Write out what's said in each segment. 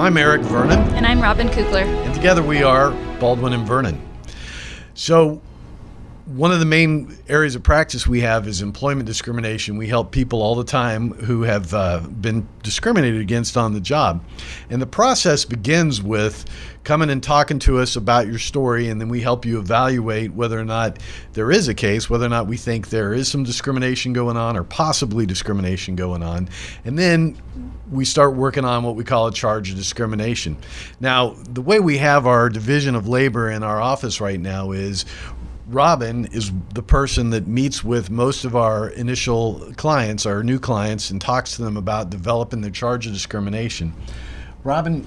I'm Eric Vernon. And I'm Robin Kugler. And together we are Baldwin and Vernon. So one of the main areas of practice we have is employment discrimination. We help people all the time who have been discriminated against on the job. And the process begins with coming and talking to us about your story, and then we help you evaluate whether or not there is a case, whether or not we think there is some discrimination going on or possibly discrimination going on. And then we start working on what we call a charge of discrimination. Now, the way we have our division of labor in our office right now is Robin is the person that meets with most of our initial clients, our new clients, and talks to them about developing their charge of discrimination. Robin,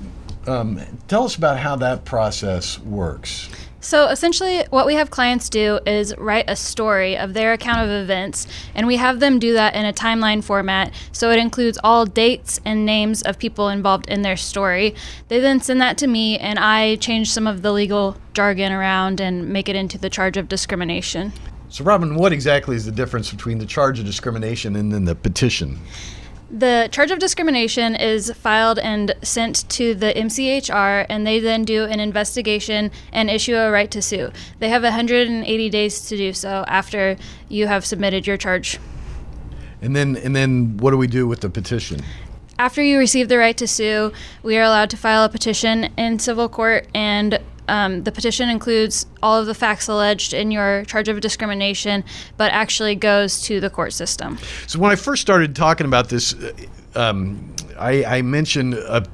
tell us about how that process works. So essentially what we have clients do is write a story of their account of events, and we have them do that in a timeline format. So it includes all dates and names of people involved in their story. They then send that to me, and I change some of the legal jargon around and make it into the charge of discrimination. So Robin, what exactly is the difference between the charge of discrimination and then the petition? The charge of discrimination is filed and sent to the MCHR, and they then do an investigation and issue a right to sue. They have 180 days to do so after you have submitted your charge. And then what do we do with the petition? After you receive the right to sue, we are allowed to file a petition in civil court, and the petition includes all of the facts alleged in your charge of discrimination, but actually goes to the court system. So when I first started talking about this, I mentioned a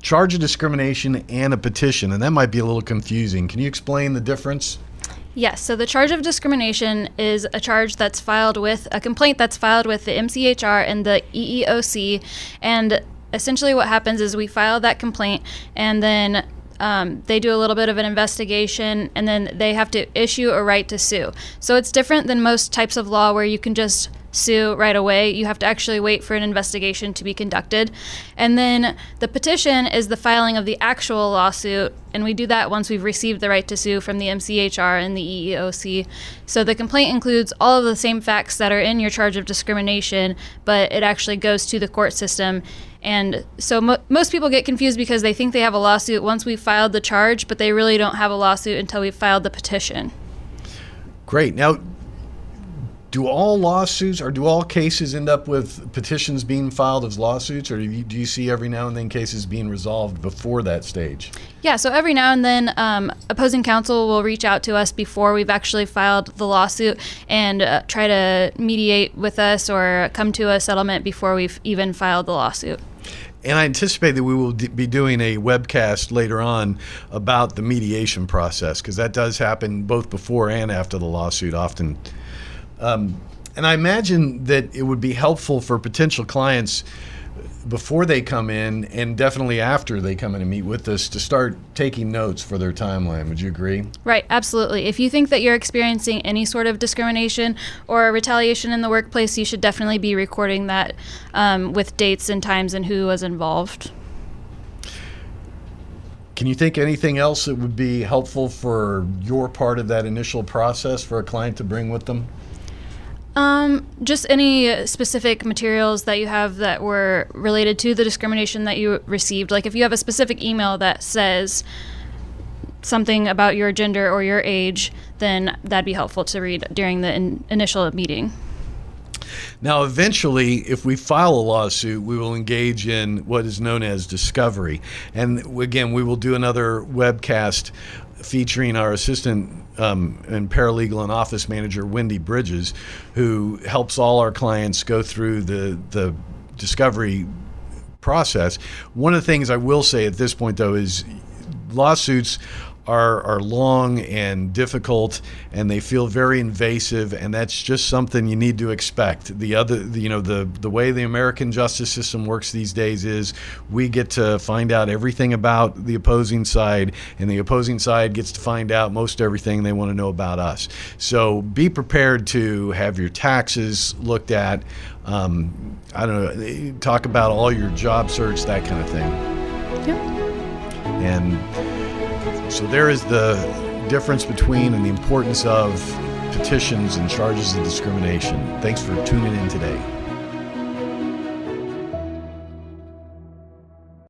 charge of discrimination and a petition, and that might be a little confusing. Can you explain the difference? Yes, so the charge of discrimination is a charge that's filed with, a complaint that's filed with the MCHR and the EEOC, and essentially what happens is we file that complaint, and then they do a little bit of an investigation, and then they have to issue a right to sue. So it's different than most types of law where you can just sue right away. You have to actually wait for an investigation to be conducted. And then the petition is the filing of the actual lawsuit, and we do that once we've received the right to sue from the MCHR and the EEOC. So the complaint includes all of the same facts that are in your charge of discrimination, but it actually goes to the court system. And so most people get confused because they think they have a lawsuit once we've filed the charge, but they really don't have a lawsuit until we've filed the petition. Great. Now, do all lawsuits or do all cases end up with petitions being filed as lawsuits, or do you see every now and then cases being resolved before that stage? Yeah, so every now and then opposing counsel will reach out to us before we've actually filed the lawsuit and try to mediate with us or come to a settlement before we've even filed the lawsuit. And I anticipate that we will be doing a webcast later on about the mediation process, because that does happen both before and after the lawsuit often. And I imagine that it would be helpful for potential clients before they come in, and definitely after they come in and meet with us, to start taking notes for their timeline. Would you agree? Right, absolutely. If you think that you're experiencing any sort of discrimination or retaliation in the workplace, you should definitely be recording that with dates and times and who was involved. Can you think anything else that would be helpful for your part of that initial process for a client to bring with them? Just any specific materials that you have that were related to the discrimination that you received. Like if you have a specific email that says something about your gender or your age, then that'd be helpful to read during the initial meeting. Now, eventually, if we file a lawsuit, we will engage in what is known as discovery. And again, we will do another webcast featuring our assistant and paralegal and office manager, Wendy Bridges, who helps all our clients go through the discovery process. One of the things I will say at this point, though, is lawsuits are long and difficult, and they feel very invasive, and that's just something you need to expect. The way the American justice system works these days is we get to find out everything about the opposing side, and the opposing side gets to find out most everything they want to know about us. So be prepared to have your taxes looked at. Talk about all your job search, that kind of thing. Yep. And so there is the difference between and the importance of petitions and charges of discrimination. Thanks for tuning in today.